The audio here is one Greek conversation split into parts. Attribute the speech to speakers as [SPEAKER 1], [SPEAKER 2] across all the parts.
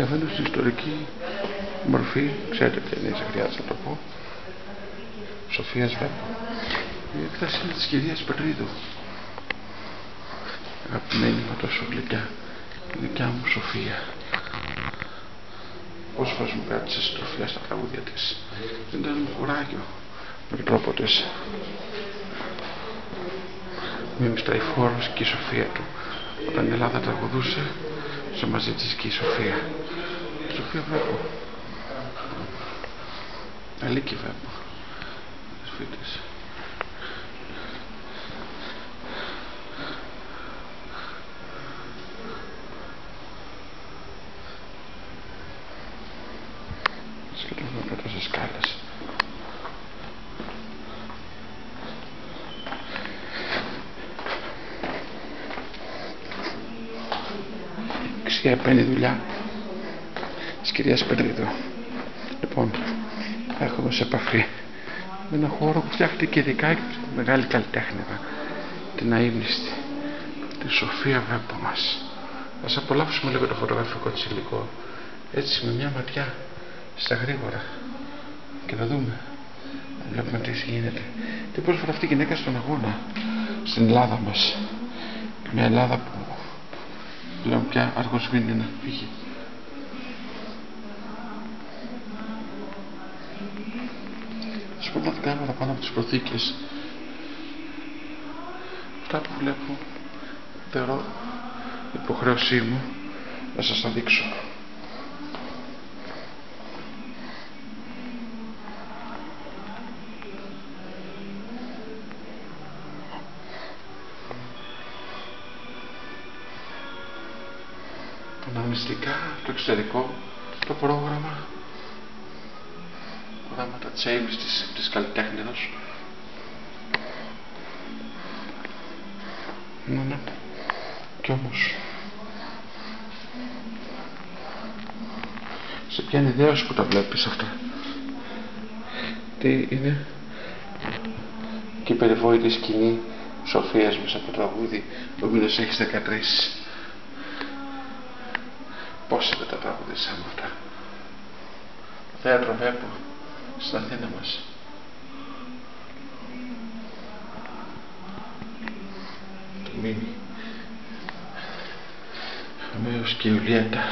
[SPEAKER 1] Κατεβαίνω στην ιστορική μορφή, ξέρετε τι είναι, δεν χρειάζεται να το πω. Σοφίας Βέμπο. Η έκθεση είναι της κυρίας Πετρίδου. Αγαπημένη μου τόσο γλυκιά, η δικιά μου Σοφία. Πόσες φορές μου κράτησε συντροφιά στα τραγούδια της. Δεν ήταν μου κουράγιο με τον τρόπο της. Μη μυσταϊφόρος και η Σοφία του. Όταν η Ελλάδα τραγουδούσε, σε μαζί της και η Σοφία. Η Σοφία Βέμπο. Αλίκη Βέμπο. Σφίτης. Σκεφτόμουν με τόσες σκάλες. Επένει δουλειά της κυρίας Πετρίδου. Λοιπόν, έχουμε σε επαφή με ένα χώρο που φτιάχτηκε ειδικά και μεγάλη καλλιτέχνηδα, την αείμνηστη, τη Σοφία Βέμπο μας. Ας απολαύσουμε λίγο το φωτογραφικό της υλικό, έτσι με μια ματιά στα γρήγορα, και να δούμε, να βλέπουμε τι γίνεται. Τι πρόσφατα αυτή η γυναίκα στον αγώνα στην Ελλάδα μας, μια Ελλάδα που πλέον πια αργοσβήνει να φύγει. Σας πω να την κάμερα πάνω από τις προθήκες. Αυτά που βλέπω θεωρώ υποχρέωσή μου να σας τα δείξω. Αναμνηστικά, το εξωτερικό, το πρόγραμμα, προγράμματα της αείμνηστης της καλλιτέχνηδος. Ναι. Κι όμως σε πιάνει ιδέα που τα βλέπεις αυτά. Τι είναι και η περιβόητη σκηνή Σοφίας μέσα από το τραγούδι «Ο μήνος έχεις 13». Πόσοι δεν τα τραγουδήσαμε αυτά. Θέατρο Βέμπο στην Αθήνα μας. Το Μίνι. Αμέως και η Ιουλιέτα.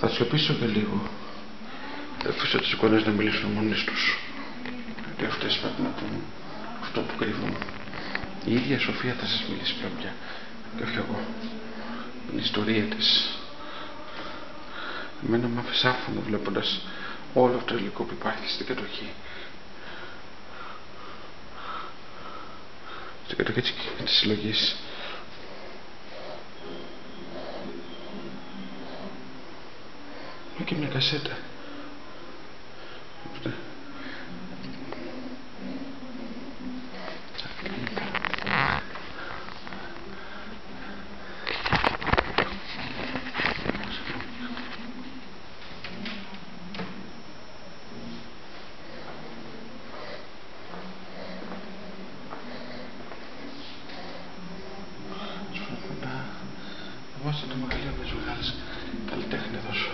[SPEAKER 1] Θα σιωπήσω και λίγο. Θα αφήσω τις εικόνες να μιλήσουν μόνες τους. Γιατί αυτές πρέπει να πούν αυτό που κρύβουν. Η ίδια Σοφία θα σας μιλήσει πια. Και όχι εγώ. Είναι η ιστορία της. Εμένα με άφησε άφωνο βλέποντας όλο αυτό το υλικό που υπάρχει στην κατοχή. Στην κατοχή της συλλογής. Και μια κασέτα. Είμαστε το μεγαλείο μιας μεγάλης καλλιτέχνηδος.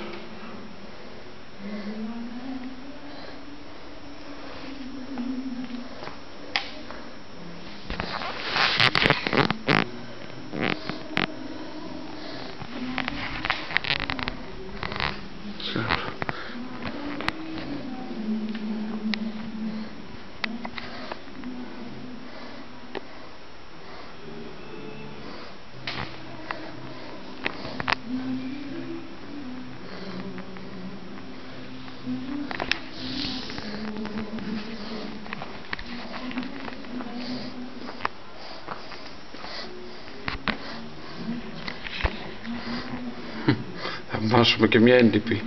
[SPEAKER 1] Θα βάσουμε και μια έντυπη.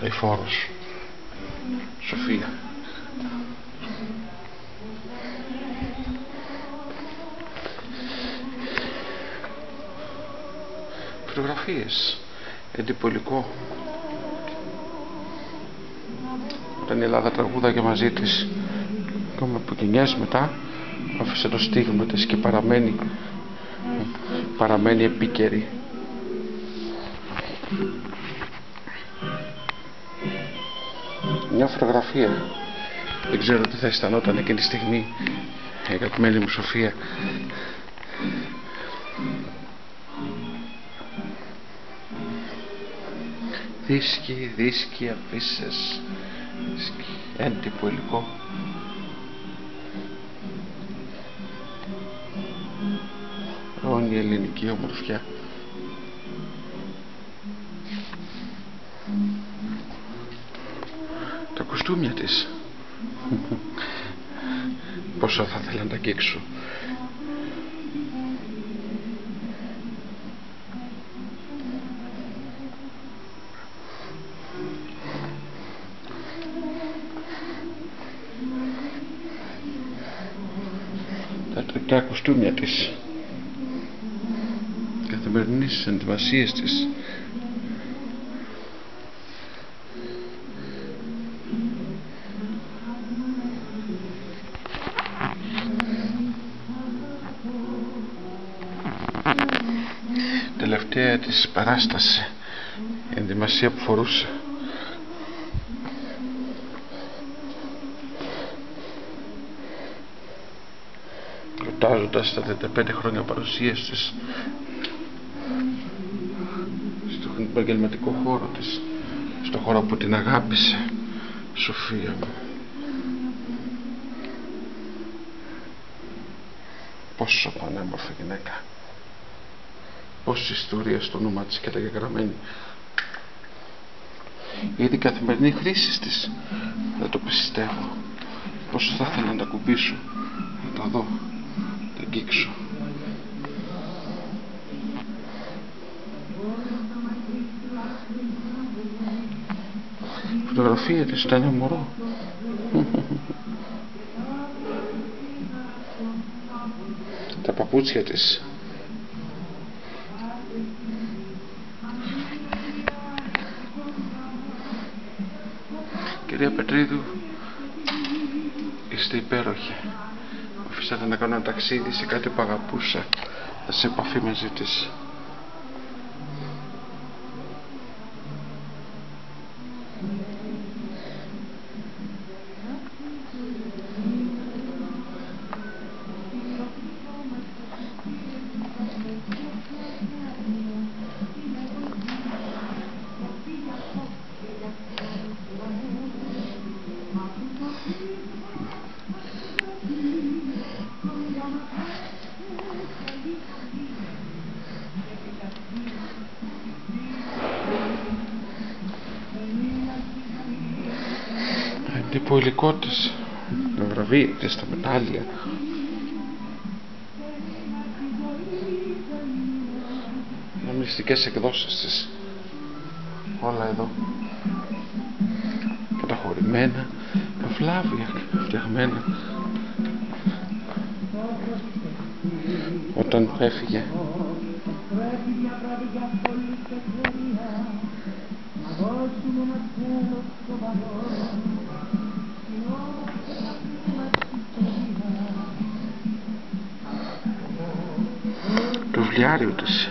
[SPEAKER 1] Αηφόρος. Σοφία. Φωτογραφίες. Εντυπωλικό. Όταν η Ελλάδα τραγούδαγε μαζί της, ακόμα από γενιές μετά, άφησε το στίγμα της και παραμένει επίκαιρη. Μια φωτογραφία, δεν ξέρω τι θα αισθανόταν εκείνη τη στιγμή η αγαπημένη μου Σοφία. Δίσκοι αφήσεις, έντυπο υλικό. Όνει η ελληνική ομορφιά. Τα κοστούμια της. Πόσο θα ήθελα να τα αγγίξω. Τα τρεπτά κοστούμια της, καθημερινές ενδυμασίες της. Τελευταία της παράσταση, η ενδυμασία που φορούσε. Ρωτάζοντας τα 35 χρόνια παρουσίας της στον επαγγελματικό χώρο της, στον χώρο που την αγάπησε, Σοφία μου. Πόσο πανέμορφη γυναίκα, πόση ιστορία στο όνομα της καταγεγραμμένη. Ήδη καθημερινή χρήση της, δεν το πιστεύω. Πόσο θα ήθελα να τα κουμπίσω, να τα δω, να τα αγγίξω. Η φωτογραφία της ήταν μωρό. Τα παπούτσια της. Κυρία Πετρίδου, είστε υπέροχοι. Αφήσατε να κάνω ένα ταξίδι σε κάτι που αγαπούσα, σε επαφή μαζί της. Το υλικό της, τα βραβεία της, τα μετάλλια. Οι μυστικές εκδόσεις της, όλα εδώ, καταχωρημένα, καυλάβια φτιαγμένα. Όταν έφυγε, το βιβλιάριο της,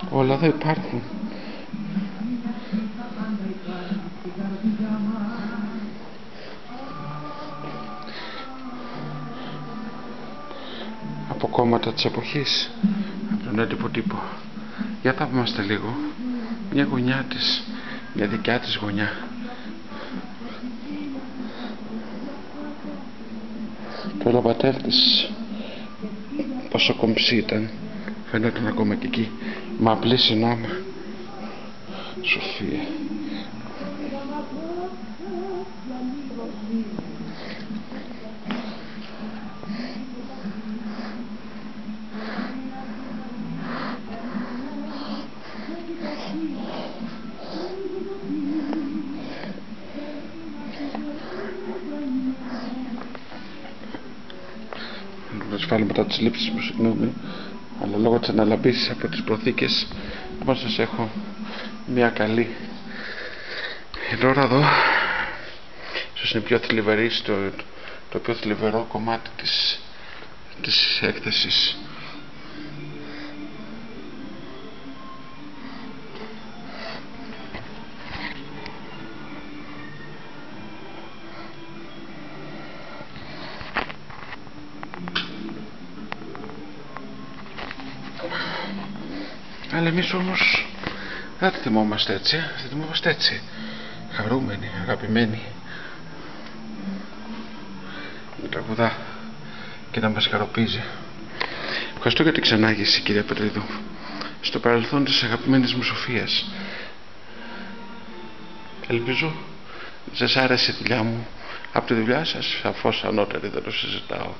[SPEAKER 1] όλα εδώ υπάρχουν. Από κόμματα της εποχής, από τον έντυπο τύπο. Για θαύμαστε λίγο μια γωνιά της, μια δικιά της γωνιά. Και ο πατέρ της πόσο κομψή ήταν, φαίνονταν ακόμα και εκεί, μα απλή συνάμα. Σοφία. Ασφάλει μετά τις λήψεις μου, συγγνώμη, αλλά λόγω της αναλαμπήσης από τις προθήκες, όπως σας έχω μια καλή. Τώρα εδώ ίσως είναι πιο θλιβερή, το πιο θλιβερό κομμάτι της έκθεσης. Αλλά εμείς όμως δεν τη θυμόμαστε έτσι, δεν θυμόμαστε έτσι. Χαρούμενοι, αγαπημένοι. Με τραγουδά και να μας χαροποιίζει. Ευχαριστώ για την ξανάγηση, κυρία Πετρίδου, στο παρελθόν της αγαπημένης μου Σοφίας. Ελπίζω σας άρεσε η δουλειά μου. Από τη δουλειά σας, σαφώς ανώτερη, δεν το συζητάω.